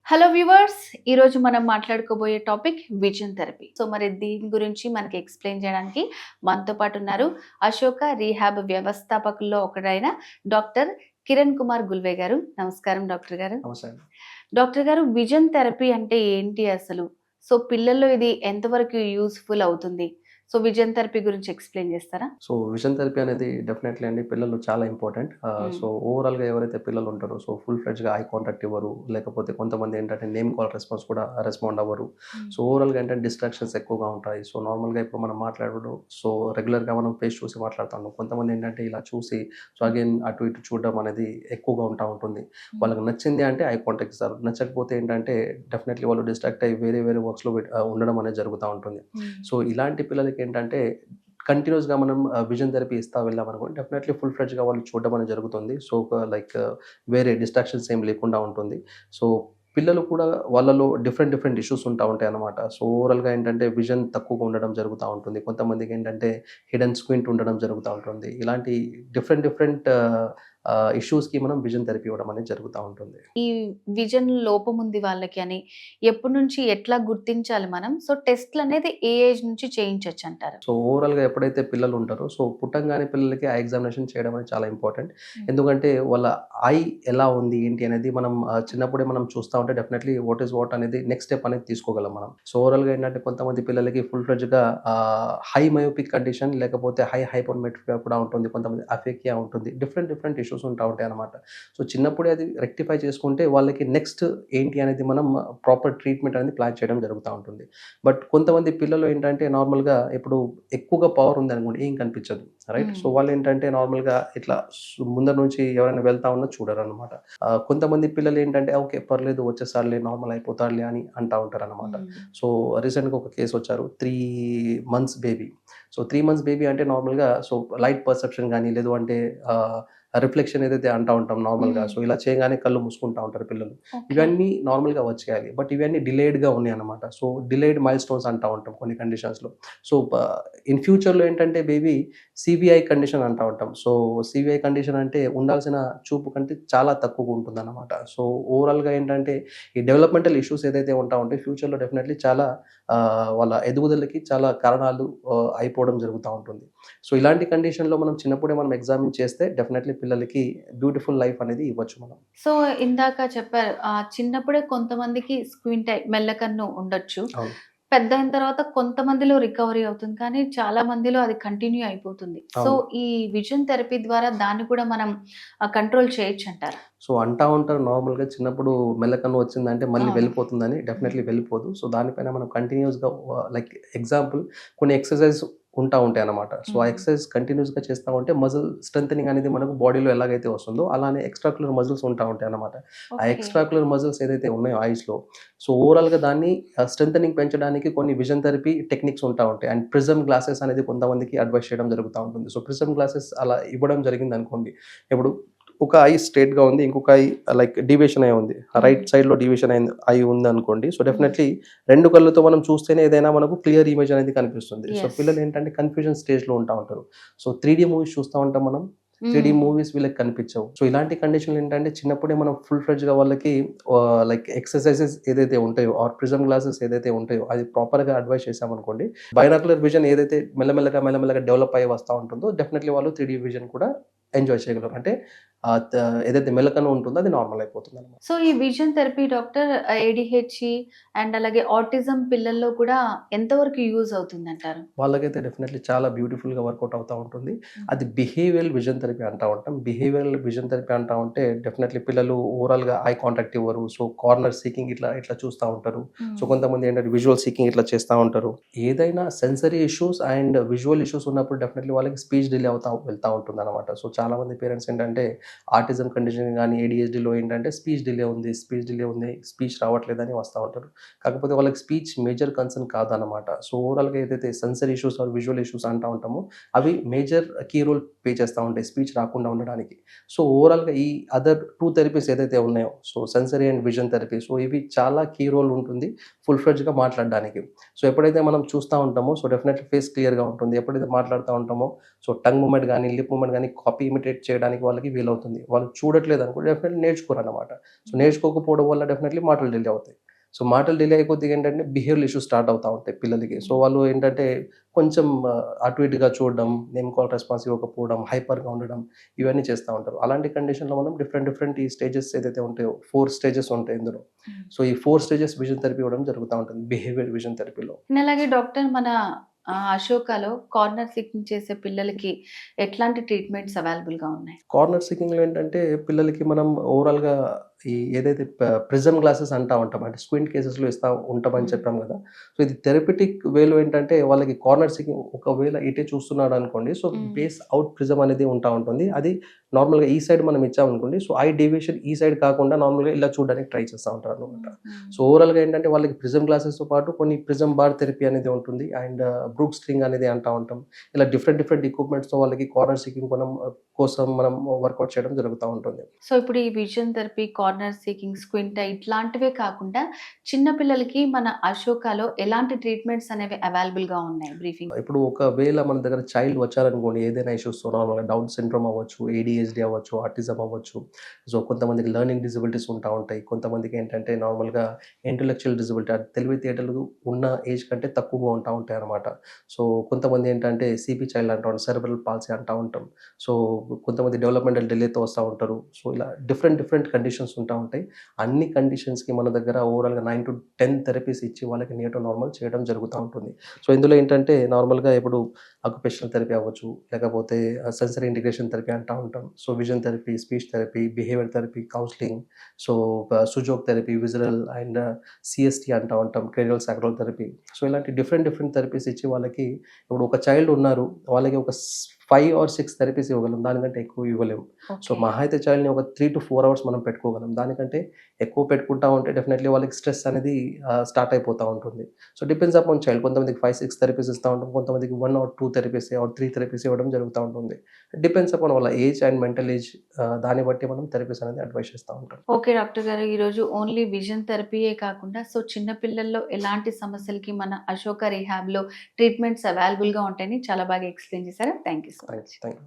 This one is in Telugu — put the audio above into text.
హలో వ్యూవర్స్, ఈరోజు మనం మాట్లాడుకోబోయే టాపిక్ విజన్ థెరపీ. సో మరి దీని గురించి మనకి ఎక్స్ప్లెయిన్ చేయడానికి మనతో పాటు ఉన్నారు అశోక రీహాబ్ వ్యవస్థాపకుల్లో ఒకరైన డాక్టర్ కిరణ్ కుమార్ గుల్వే గారు. నమస్కారం డాక్టర్ గారు. డాక్టర్ గారు, విజన్ థెరపీ అంటే ఏంటి అసలు? సో పిల్లల్లో ఇది ఎంతవరకు యూస్ఫుల్ అవుతుంది? సో విజన్ థెరపీ గురించి ఎక్స్ప్లెయిన్ చేస్తారా? సో విజన్ థెరపీ అనేది డెఫినెట్లీ అండి పిల్లలు చాలా ఇంపార్టెంట్. సో ఓవరాల్గా ఎవరైతే పిల్లలు ఉంటారో సో ఫుల్ ఫ్లెడ్జ్గా ఐ కాంటాక్ట్ ఇవ్వరు, లేకపోతే కొంతమంది ఏంటంటే నేమ్ కాల్ రెస్పాన్స్ కూడా రెస్పాండ్ అవ్వరు. సో ఓవరాల్గా ఏంటంటే డిస్ట్రాక్షన్స్ ఎక్కువగా ఉంటాయి. సో నార్మల్గా ఇప్పుడు మనం మాట్లాడడం సో రెగ్యులర్గా మనం ఫేస్ చూసి మాట్లాడుతాం. కొంతమంది ఏంటంటే ఇలా చూసి సో అగైన్ అటు ఇటు చూడడం అనేది ఎక్కువగా ఉంటుంది. వాళ్ళకి నచ్చింది అంటే ఐ కాంటాక్ట్ ఇస్తారు, నచ్చకపోతే ఏంటంటే డెఫినెట్లీ వాళ్ళు డిస్ట్రాక్ట్ అయ్యి వేరే వేరే వర్క్స్లో ఉండడం అనేది జరుగుతూ ఉంటుంది. సో ఇలాంటి పిల్లలకి ఏంటంటే కంటిన్యూస్గా మనం విజన్ థెరపీ ఇస్తా వెళ్ళామనుకోండి డెఫినెట్లీ ఫుల్ ఫ్లెడ్జ్గా వాళ్ళు చూడడం అనేది జరుగుతుంది. సో లైక్ వేరే డిస్ట్రాక్షన్స్ ఏం లేకుండా ఉంటుంది. సో పిల్లలు కూడా వాళ్ళలో డిఫరెంట్ ఇష్యూస్ ఉంటాయి అన్నమాట. సో ఓవరాల్గా ఏంటంటే విజన్ తక్కువగా ఉండడం జరుగుతూ ఉంటుంది. కొంతమందికి ఏంటంటే హిడెన్ స్క్వింట్ ఉండడం జరుగుతూ ఉంటుంది. ఇలాంటి డిఫరెంట్ ఇష్యూస్కి మనం విజన్ థెరపీ ఇవ్వడం అనేది జరుగుతూ ఉంటుంది. ఈ విజన్ లోపం ఉంది వాళ్ళకి అని ఎప్పటి నుంచి ఎట్లా గుర్తించాలి మనం? సో టెస్ట్లు అనేది ఏ ఏజ్ నుంచి చేయించవచ్చు అంటారు? సో ఓవరాల్గా ఎప్పుడైతే పిల్లలు ఉంటారో సో పుట్టంగానే పిల్లలకి ఐ ఎగ్జామినేషన్ చేయడం అనేది చాలా ఇంపార్టెంట్. ఎందుకంటే వాళ్ళ ఐ ఎలా ఉంది ఏంటి అనేది మనం చిన్నప్పుడే మనం చూస్తూ ఉంటే డెఫినెట్లీ వాట్ అనేది నెక్స్ట్ స్టెప్ అనేది తీసుకోగలం మనం. సో ఓవరాల్గా ఏంటంటే కొంతమంది పిల్లలకి ఫుల్ ఫ్లెడ్జ్గా హై మయోపిక్ కండిషన్ లేకపోతే హై హైపర్మెట్రిక్ కూడా ఉంటుంది, కొంతమంది అఫేకియా ఉంటుంది, డిఫరెంట్ ఇష్యూస్ ఉంటాయి అన్నమాట. సో చిన్నప్పుడే అది రెక్టిఫై చేసుకుంటే వాళ్ళకి నెక్స్ట్ ఏంటి అనేది మనం ప్రాపర్ ట్రీట్మెంట్ అనేది ప్లాన్ చేయడం జరుగుతూ ఉంటుంది. బట్ కొంతమంది పిల్లలు ఏంటంటే నార్మల్గా ఇప్పుడు ఎక్కువగా పవర్ ఉంది అనుకోండి ఏం కనిపించదు, రైట్? సో వాళ్ళు ఏంటంటే నార్మల్గా ఇట్లా ముందర నుంచి ఎవరైనా వెళ్తా ఉన్నా చూడరు అనమాట. కొంతమంది పిల్లలు ఏంటంటే ఓకే పర్లేదు వచ్చేసారులే నార్మల్ అయిపోతారులే అని అంటూ ఉంటారు అనమాట. సో రీసెంట్గా ఒక కేసు వచ్చారు, 3 months baby. So 3 months baby అంటే నార్మల్గా సో లైట్ పర్సెప్షన్ కానీ లేదు అంటే రిఫ్లెక్షన్ ఏదైతే అంటూ ఉంటాం నార్మల్గా. సో ఇలా చేయగానే కళ్ళు మూసుకుంటూ ఉంటారు పిల్లలు. ఇవన్నీ నార్మల్గా వచ్చేయాలి, బట్ ఇవన్నీ డిలేడ్గా ఉన్నాయి అనమాట. సో డిలేడ్ మైల్ స్టోన్స్ అంటూ ఉంటాం కొన్ని కండిషన్స్లో. సో ఇన్ ఫ్యూచర్లో ఏంటంటే బేబీ సివిఐ కండిషన్ అంటూ ఉంటాం. సో సివిఐ కండిషన్ అంటే ఉండాల్సిన చూపు కంటే చాలా తక్కువగా ఉంటుంది అనమాట. సో ఓవరాల్గా ఏంటంటే ఈ డెవలప్మెంటల్ ఇష్యూస్ ఏదైతే ఉంటాయి ఫ్యూచర్లో డెఫినెట్లీ చాలా వాళ్ళ ఎదుగుదలకి చాలా కారణాలు అయిపోవడం జరుగుతూ ఉంటుంది. సో ఇలాంటి కండిషన్లో మనం చిన్నప్పుడే మనం ఎగ్జామిన్ చేస్తే డెఫినెట్లీ పిల్లలకి బ్యూటిఫుల్ లైఫ్ అనేది ఇవ్వచ్చు మనం. సో ఇందాక చెప్పారు చిన్నప్పుడే కొంతమందికి స్క్వింట్ ఐ మెల్లకన్ను ఉండొచ్చు, పెద్ద అయిన తర్వాత కొంతమందిలో రికవరీ అవుతుంది, కానీ చాలా మందిలో అది కంటిన్యూ అయిపోతుంది. సో ఈ విజన్ థెరపీ ద్వారా దాన్ని కూడా మనం కంట్రోల్ చేయొచ్చు అంటారు? సో అంటా ఉంటారు నార్మల్గా చిన్నప్పుడు మెల్లకన్ను వచ్చిందంటే మళ్ళీ వెళ్ళిపోతుందని. డెఫినెట్లీ వెళ్ళిపోదు. సో దానిపైన మనం కంటిన్యూస్గా లైక్ ఎగ్జాంపుల్ కొన్ని ఎక్సర్సైజ్ ఉంటాయి అన్నమాట. సో ఆ ఎక్సర్సైజ్ కంటిన్యూస్గా చేస్తూ ఉంటే మజిల్ స్ట్రెంథనింగ్ అనేది మనకు బాడీలో ఎలాగైతే వస్తుందో అలానే ఎక్స్ట్రాక్యులర్ మజిల్స్ ఉంటాయి అన్నమాట. ఆ ఎక్స్ట్రాక్యులర్ మజిల్స్ ఏదైతే ఉన్నాయో ఐస్లో సో ఓవరాల్గా దాన్ని స్ట్రెంథనింగ్ పెంచడానికి కొన్ని విజన్ థెరపీ టెక్నిక్స్ ఉంటాయి. అండ్ ప్రిజమ్ గ్లాసెస్ అనేది కొంతమందికి అడ్వైస్ చేయడం జరుగుతూ ఉంటుంది. సో ప్రిజమ్ గ్లాసెస్ అలా ఇవ్వడం జరిగింది అనుకోండి, ఇప్పుడు ఒక ఐ స్ట్రేట్గా ఉంది, ఇంకొక ఐ లైక్ డివియేషన్ అయి ఉంది, రైట్ సైడ్లో డివియేషన్ అయి ఉంది అనుకోండి. సో డెఫినెట్లీ 2 కళ్ళతో మనం చూస్తేనే ఏదైనా మనకు క్లియర్ ఇమేజ్ అనేది కనిపిస్తుంది. సో పిల్లలు ఏంటంటే కన్ఫ్యూజన్ స్టేజ్లో ఉంటారు. సో 3D మూవీస్ చూస్తూ ఉంటాం మనం, 3D మూవీస్ వీళ్ళకి కనిపించవు. సో ఇలాంటి కండిషన్లు ఏంటంటే చిన్నప్పుడే మనం ఫుల్ ఫ్లెడ్జ్గా వాళ్ళకి లైక్ ఎక్సర్సైజెస్ ఏదైతే ఉంటాయో ఆర్ ప్రిజమ్ గ్లాసెస్ ఏదైతే ఉంటాయో అది ప్రాపర్గా అడ్వైస్ చేసామనుకోండి, బైనాకులర్ విజన్ ఏదైతే మెల్లమెల్లగా డెవలప్ అయ్యి వస్తూ ఉంటుందో డెఫినెట్లీ వాళ్ళు 3D విజన్ కూడా ఎంజాయ్ చేయగలరు. అంటే ఏదైతే మెలకన ఉంటుందో అది నార్మల్ అయిపోతుంది అనమాట. సో ఈ vision therapy doctor ADHD and అలాగే ఆటిజం పిల్లల్లో కూడా ఎంతవరకు యూజ్ అవుతుంది అంటారు? వాళ్ళకైతే డెఫినెట్లీ చాలా బ్యూటిఫుల్గా వర్కౌట్ అవుతూ ఉంటుంది. అది బిహేవియరల్ విజన్ థెరపీ అంటూ ఉంటాం. బిహేవియరల్ విజన్ థెరపీ అంటూ ఉంటే డెఫినెట్లీ పిల్లలు ఓవరాల్గా ఐ కాంటాక్ట్ ఇవ్వరు. సో కార్నర్ సీకింగ్ ఇట్లా చూస్తూ ఉంటారు. సో కొంతమంది ఏంటంటే విజువల్ సీకింగ్ ఇట్లా చేస్తూ ఉంటారు. ఏదైనా sensory issues and visual issues ఉన్నప్పుడు డెఫినెట్లీ వాళ్ళకి స్పీచ్ డిలే వెళ్తూ ఉంటుంది అనమాట. సో చాలా మంది పేరెంట్స్ ఏంటంటే ఆటిజం కండిషన్ కానీ ADHDలో ఏంటంటే స్పీచ్ డిలే ఉంది, స్పీచ్ రావట్లేదని వస్తూ ఉంటారు. కాకపోతే వాళ్ళకి స్పీచ్ మేజర్ కన్సర్న్ కాదనమాట. సో ఓవరాల్గా ఏదైతే sensory issues or visual issues అంటూ ఉంటామో అవి మేజర్ కీ రోల్ ప్లే చేస్తూ ఉంటాయి స్పీచ్ రాకుండా ఉండడానికి. సో ఓవరాల్గా ఈ అదర్ 2 థెరపీస్ ఏదైతే ఉన్నాయో so sensory and vision therapy, so ఇవి చాలా కీ రోల్ ఉంటుంది ఫుల్ ఫ్లెడ్జ్గా మాట్లాడడానికి. సో ఎప్పుడైతే మనం చూస్తూ ఉంటామో సో డెఫినెట్లీ ఫేస్ క్లియర్గా ఉంటుంది. ఎప్పుడైతే మాట్లాడుతూ ఉంటామో సో టంగ్ మూమెంట్ కానీ లిప్ మూమెంట్ కానీ కాపీ ఇమిటేట్ చేయడానికి వాళ్ళకి వీలవుతుంది అవుతుంది. వాళ్ళు చూడట్లేదు అనుకో డెఫినెట్లీ నేర్చుకోరన్నమాట. సో నేర్చుకోకపోవడం వల్ల డెఫినెట్లీ మాటలు డిలే అవుతాయి. సో మాటలు డిలే అయిన కొద్దిగా ఏంటంటే బిహేవియరల్ ఇష్యూస్ స్టార్ట్ అవుతా ఉంటాయి పిల్లలకి. సో వాళ్ళు ఏంటంటే కొంచెం అటు ఇటుగా చూడడం, నేమ్ కాల్ రెస్పాన్స్ ఇవ్వకపోవడం, హైపర్‌గా ఉండడం ఇవన్నీ చేస్తా ఉంటారు. అలాంటి కండిషన్‌లో మనం డిఫరెంట్ ఈ స్టేజెస్ ఏదైతే ఉంటాయో 4 స్టేజెస్ ఉంటాయి ఇందులో. సో ఈ 4 స్టేజెస్ విజన్ థెరపీ ఇవ్వడం జరుగుతా ఉంటుంది బిహేవియర్ విజన్ థెరపీలో. అలాగే డాక్టర్ మన అశోకాలో కార్నర్ సీకింగ్ చేసే పిల్లలకి ఎట్లాంటి ట్రీట్మెంట్స్ అవైలబుల్గా ఉన్నాయి? కార్నర్ సీకింగ్‌లో ఏంటంటే పిల్లలకి మనం ఓవరాల్‌గా ఏదైతే ప్రిజమ్ గ్లాసెస్ అంటా ఉంటాం. అంటే స్క్వింట్ కేసెస్‌లో ఇస్తా ఉంటామని చెప్పాం కదా! సో ఇది థెరపీటిక్ వేలో ఏంటంటే వాళ్ళకి కార్నర్ సీకింగ్ ఒకవేళ ఇటే చూస్తున్నాడు అనుకోండి. సో బేస్ అవుట్ ప్రిజమ్ అనేది ఉంటా ఉంటుంది. అది నార్మల్‌గా ఈ సైడ్ మనం ఇచ్చామనుకోండి. సో ఐ డీవియేషన్ ఈ సైడ్ కాకుండా నార్మల్‌గా ఇలా చూడడానికి ట్రై చేస్తా ఉంటారనమాట. సో ఓవరాల్‌గా ఏంటంటే వాళ్ళకి ప్రిజమ్ గ్లాసెస్‌తో పాటు కొన్ని ప్రిజమ్ బార్ థెరపీ అనేది ఉంటుంది. అండ్ బ్రూక్ స్ట్రింగ్ అనేది అంటా ఉంటాం. ఇలా డిఫరెంట్ ఎక్విప్‌మెంట్స్‌తో వాళ్ళకి కార్నర్ సీకింగ్ కోసం మనం వర్కౌట్ చేయడం జరుగుతా ఉంటుంది. సో ఇప్పుడు ఈ vision therapy, corner seeking, squint ఇట్లాంటివే కాకుండా చిన్న పిల్లలకి మన అశోకాలో ఎలాంటి ట్రీట్మెంట్స్ అనేవి అవైలబుల్‌గా ఉన్నాయి? బ్రీఫింగ్. ఇప్పుడు ఒకవేళ మన దగ్గర చైల్డ్ వచ్చారనుకోండి ఏదైనా ఇష్యూస్‌తో నార్మల్‌గా డౌన్ సిండ్రోమ్ అవ్వచ్చు, ఏడీహెచ్‌డీ అవ్వచ్చు, ఆటిజం అవ్వచ్చు. సో కొంతమందికి లెర్నింగ్ డిజబిలిటీస్ ఉంటా ఉంటాయి. కొంతమందికి ఏంటంటే నార్మల్‌గా ఇంటలెక్చువల్ డిజబిలిటీ అంటే తెలివితేటలు ఉన్న ఏజ్ కంటే తక్కువగా ఉంటా ఉంటాయన్నమాట. సో కొంతమంది ఏంటంటే సీపీ చైల్డ్ అంటా ఉంటాం, సెరెబ్రల్ పాల్సీ అంటా ఉంటాం. సో కొంతమంది డెవలప్‌మెంటల్ డిలేతో వస్తా ఉంటారు. సో ఇలా డిఫరెంట్ కండిషన్స్ ఉంటా ఉంటాయి. అన్ని కండిషన్స్‌కి మన దగ్గర ఓవరాల్‌గా 9-10 థెరపీస్ ఇచ్చి వాళ్ళకి నియర్ టు నార్మల్ చేయడం జరుగుతా ఉంటుంది. సో ఇందులో ఏంటంటే నార్మల్‌గా ఇప్పుడు అక్యుపేషనల్ థెరపీ అవ్వచ్చు, లేకపోతే సెన్సరీ ఇంటిగ్రేషన్ థెరపీ అంటా ఉంటాం. So vision therapy, speech therapy, behaviour therapy, counselling, so Sujok therapy, visceral and CST అంటా ఉంటాం, క్రేనియల్ సాక్రల్ థెరపీ. సో ఇలాంటి డిఫరెంట్ థెరపీస్ ఇచ్చి వాళ్ళకి ఇప్పుడు ఒక చైల్డ్ ఉన్నారు. వాళ్ళకి ఒక 5 ఆర్ 6 థెరపీస్ ఇవ్వగలం. దానికంటే ఎక్కువ ఇవ్వలేము. సో మహా అయితే చైల్డ్‌ని ఒక 3-4 అవర్స్ మనం పెట్టుకోగలం. దానికంటే ఎక్కువ పెట్టుకుంటా ఉంటే డెఫినెట్‌లీ వాళ్ళకి స్ట్రెస్ అనేది స్టార్ట్ అయిపోతా ఉంటుంది. So depends upon child. కొంతమందికి 5-6 థెరపీస్ ఇస్తా ఉంటాం. కొంతమందికి 1 ఆర్ 2 థెరపీస్ ఆర్ 3 థెరపీస్ ఇవ్వడం జరుగుతా ఉంటుంది. డిపెండ్స్ అపాన్ వాళ్ళ ఏజ్ అండ్ మెంటల్ ఏజ్. దాన్ని బట్టి మనం థెరపీస్ అనేది అడ్వైస్ చేస్తా ఉంటాం. ఓకే డాక్టర్ గారు. ఈరోజు ఓన్లీ విజన్ థెరపీయే కాకుండా సో చిన్న పిల్లల్లో ఎలాంటి సమస్యలకి మన అశోక రీహాబ్‌లో ట్రీట్మెంట్స్ అవైలబుల్‌గా ఉంటాయని చాలా బాగా ఎక్స్‌ప్లెయిన్ చేశారు. Thank you so much. Thank you.